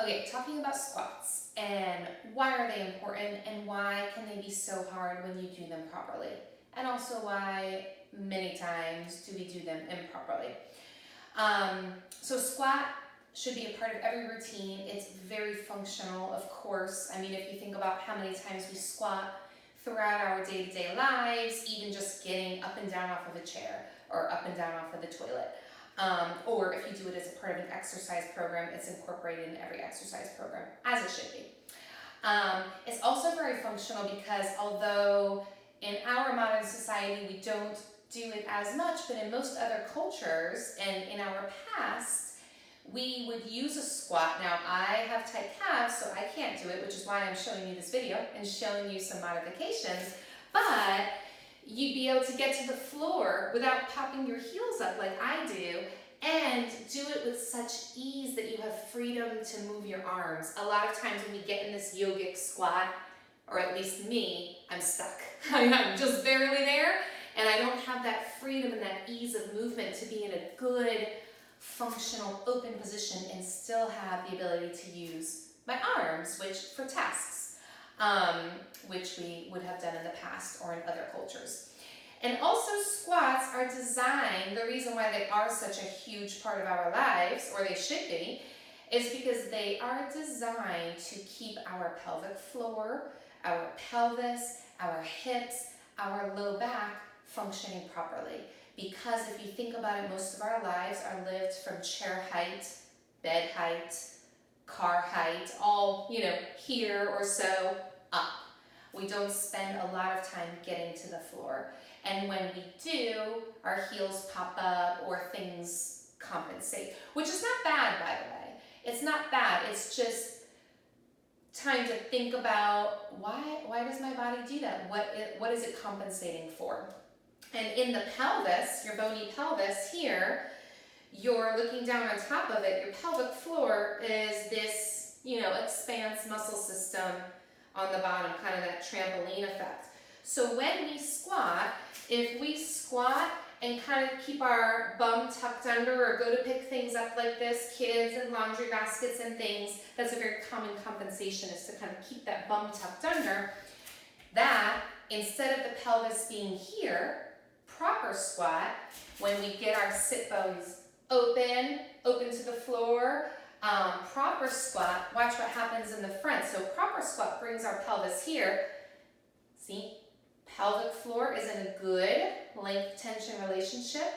Okay, talking about squats and why are they important and why can they be so hard when you do them properly? And also why many times do we do them improperly? So squat should be a part of every routine. It's very functional, of course. I mean, if you think about how many times we squat throughout our day-to-day lives, even just getting up and down off of a chair or up and down off of the toilet. Or if you do it as a part of an exercise program, it's incorporated in every exercise program, as it should be. It's also very functional because although in our modern society we don't do it as much, but in most other cultures and in our past, we would use a squat. Now, I have tight calves, so I can't do it, which is why I'm showing you this video and showing you some modifications, but you'd be able to get to the floor without popping your heels up like I do, and do it with such ease that you have freedom to move your arms. A lot of times when we get in this yogic squat, or at least me, I'm stuck. I'm just barely there, and I don't have that freedom and that ease of movement to be in a good, functional, open position and still have the ability to use my arms, which for tasks, which we would have done in the past or in other cultures. And also squats are designed, the reason why they are such a huge part of our lives, or they should be, is because they are designed to keep our pelvic floor, our pelvis, our hips, our low back functioning properly. Because if you think about it, most of our lives are lived from chair height, bed height, car height, all, here or so up. We don't spend a lot of time getting to the floor. And when we do, our heels pop up or things compensate, which is not bad, by the way. It's not bad. It's just time to think about why does my body do that? What is it compensating for? And in the pelvis, your bony pelvis here, you're looking down on top of it. Your pelvic floor is this, expanse muscle system on the bottom, kind of that trampoline effect. So when we squat, if we squat and kind of keep our bum tucked under or go to pick things up like this, kids and laundry baskets and things, that's a very common compensation, is to kind of keep that bum tucked under. That, instead of the pelvis being here, proper squat, when we get our sit bones open to the floor, proper squat, watch what happens in the front. So proper squat brings our pelvis here. See, pelvic floor is in a good length tension relationship,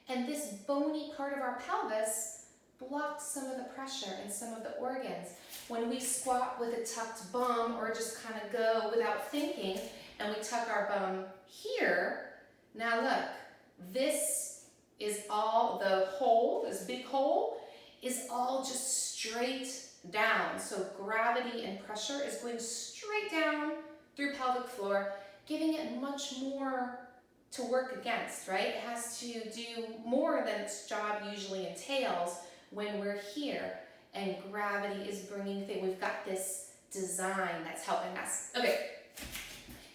and this bony part of our pelvis blocks some of the pressure in some of the organs. When we squat with a tucked bum or just kind of go without thinking, and we tuck our bum here, now look, this is all the hole, this big hole, is all just straight down. So gravity and pressure is going straight down through pelvic floor, giving it much more to work against, right? It has to do more than its job usually entails when we're here, and gravity is bringing things. We've got this design that's helping us. Okay.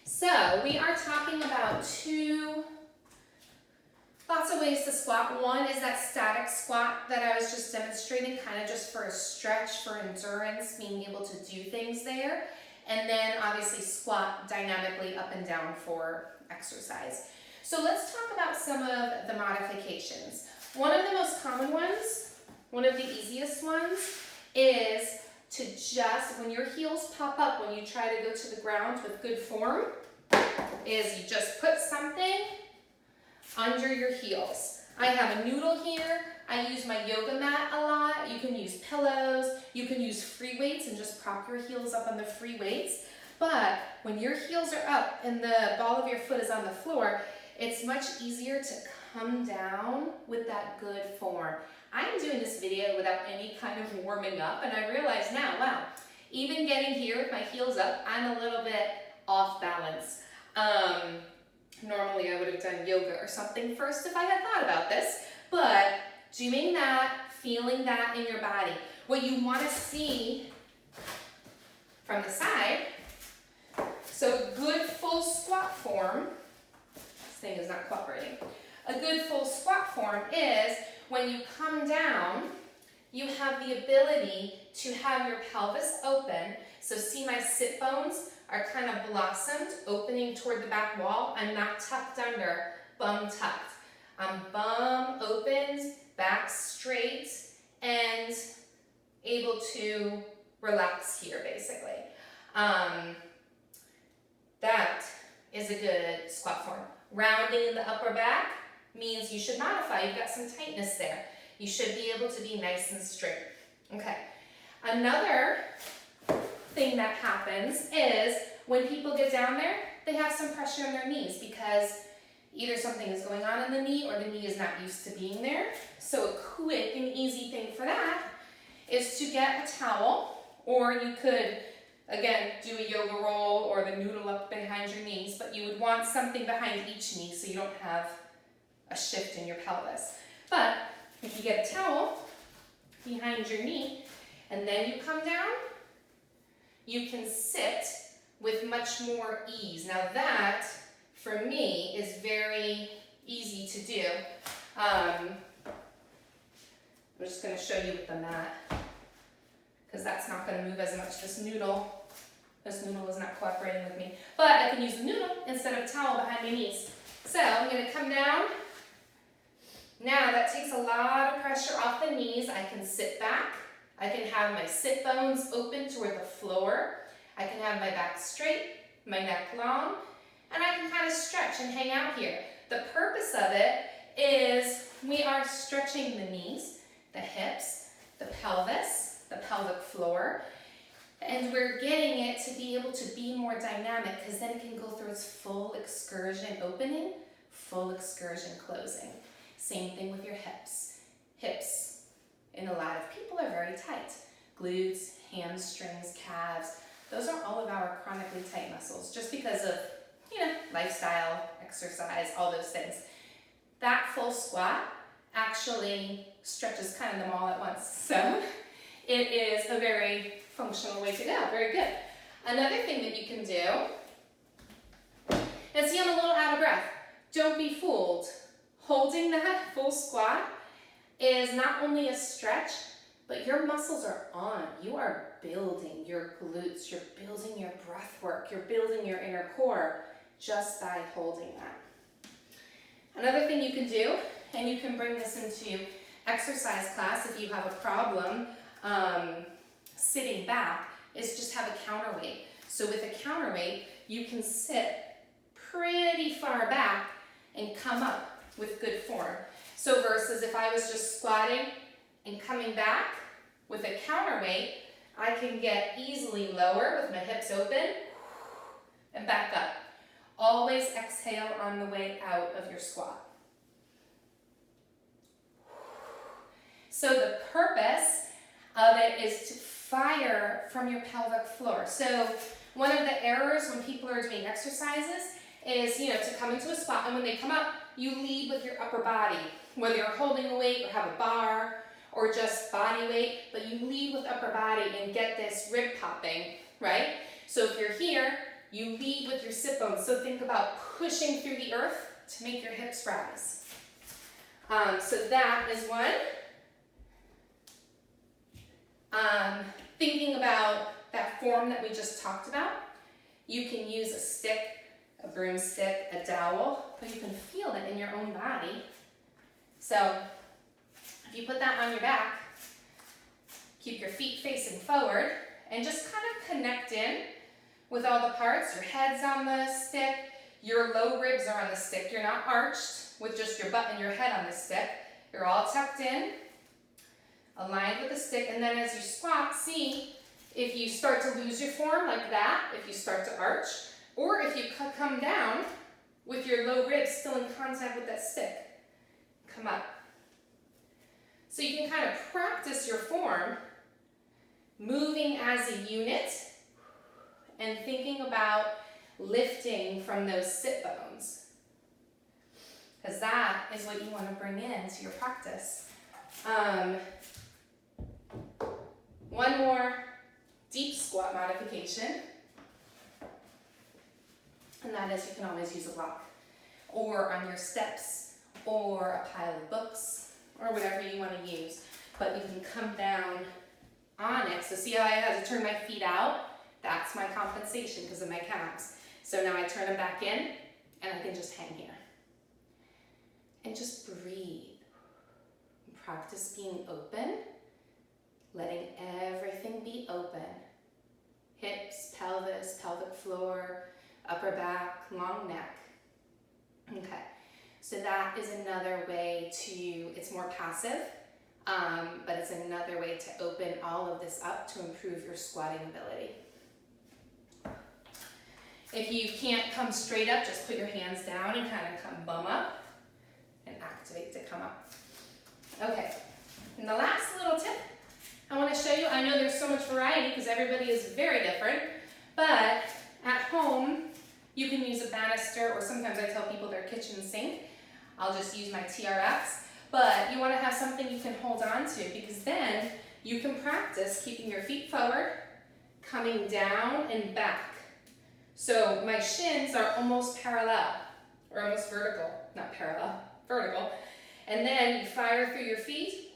So we are talking about lots of ways to squat. One is that static squat that I was just demonstrating, kind of just for a stretch, for endurance, being able to do things there. And then obviously squat dynamically up and down for exercise. So let's talk about some of the modifications. One of the most common ones, one of the easiest ones, is to just, when your heels pop up, when you try to go to the ground with good form, is you just put something under your heels. I have a noodle here. I use my yoga mat a lot. You can use pillows. You can use free weights and just prop your heels up on the free weights. But when your heels are up and the ball of your foot is on the floor, it's much easier to come down with that good form. I'm doing this video without any kind of warming up, and I realize now, wow, even getting here with my heels up, I'm a little bit off balance. Normally I would have done yoga or something first if I had thought about this, but doing that, feeling that in your body. What you want to see from the side, so good full squat form, this thing is not cooperating. A good full squat form is when you come down, you have the ability to have your pelvis open. So see, my sit bones are kind of blossomed, opening toward the back wall. I'm not tucked under, bum tucked. Bum opens, back straight, and able to relax here, basically. That is a good squat form. Rounding in the upper back means you should modify. You've got some tightness there. You should be able to be nice and straight. Okay. Another thing that happens is when people get down there, they have some pressure in their knees because either something is going on in the knee or the knee is not used to being there. So a quick and easy thing for that is to get a towel, or you could, again, do a yoga roll or the noodle up behind your knees, but you would want something behind each knee so you don't have a shift in your pelvis. But if you get a towel behind your knee and then you come down, you can sit with much more ease. Now that, for me, is very easy to do. I'm just going to show you with the mat, because that's not going to move as much. This noodle is not cooperating with me. But I can use the noodle instead of a towel behind my knees. So I'm going to come down. Now that takes a lot of pressure off the knees. I can sit back. I can have my sit bones open toward the floor. I can have my back straight, my neck long, and I can kind of stretch and hang out here. The purpose of it is we are stretching the knees, the hips, the pelvis, the pelvic floor, and we're getting it to be able to be more dynamic, because then it can go through its full excursion opening, full excursion closing. Same thing with your hips. Hips, in a lot of people, are very tight. Glutes, hamstrings, calves, those are all of our chronically tight muscles just because of, lifestyle, exercise, all those things. That full squat actually stretches kind of them all at once. So it is a very functional way to go. Very good. Another thing that you can do, and see, I'm a little out of breath. Don't be fooled. Holding that full squat is not only a stretch, but your muscles are on. You are building your glutes, you're building your breath work, you're building your inner core just by holding that. Another thing you can do, and you can bring this into exercise class if you have a problem sitting back, is just have a counterweight. So with a counterweight, you can sit pretty far back and come up with good form. So versus if I was just squatting and coming back with a counterweight, I can get easily lower with my hips open and back up. Always exhale on the way out of your squat. So the purpose of it is to fire from your pelvic floor. So one of the errors when people are doing exercises is, to come into a squat, and when they come up, you lead with your upper body, whether you're holding a weight or have a bar or just body weight, but you lead with upper body and get this rib popping, right? So if you're here, you lead with your sit bones. So think about pushing through the earth to make your hips rise. So that is one. Thinking about that form that we just talked about, you can use a stick, a broomstick, a dowel, but you can feel it in your own body. So if you put that on your back, keep your feet facing forward, and just kind of connect in with all the parts. Your head's on the stick, your low ribs are on the stick. You're not arched with just your butt and your head on the stick. You're all tucked in, aligned with the stick, and then as you squat, see if you start to lose your form like that, if you start to arch, or if you come down with your low ribs still in contact with that stick. Come up. So you can kind of practice your form, moving as a unit, and thinking about lifting from those sit bones. Because that is what you want to bring into your practice. One more deep squat modification. And that is, you can always use a block, or on your steps, or a pile of books, or whatever you want to use. but you can come down on it. So see how I had to turn my feet out? That's my compensation because of my calves. So now I turn them back in and I can just hang here. And just breathe. Practice being open, letting everything be open. Hips, pelvis, pelvic floor, upper back, long neck. Okay, so that is another way to, it's more passive, but it's another way to open all of this up to improve your squatting ability. If you can't come straight up, just put your hands down and kind of come bum up and activate to come up. Okay, and the last little tip I want to show you, I know there's so much variety because everybody is very different, but at home you can use a banister, or sometimes I tell people their kitchen sink. I'll just use my TRX, but you want to have something you can hold on to because then you can practice keeping your feet forward, coming down and back. So my shins are almost parallel, or almost vertical, not parallel, vertical. And then you fire through your feet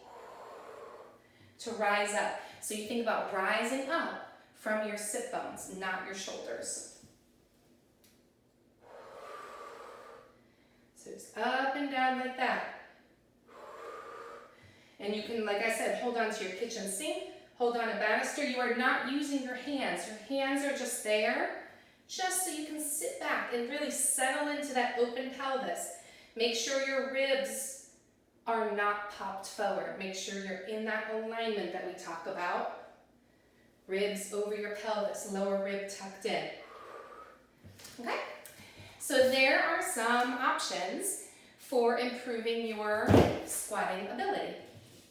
to rise up. So you think about rising up from your sit bones, not your shoulders. So just up and down like that. And you can, like I said, hold on to your kitchen sink, hold on a banister. You are not using your hands. Your hands are just there, just so you can sit back and really settle into that open pelvis. Make sure your ribs are not popped forward. Make sure you're in that alignment that we talk about. Ribs over your pelvis, lower rib tucked in. Okay? So there are some options for improving your squatting ability.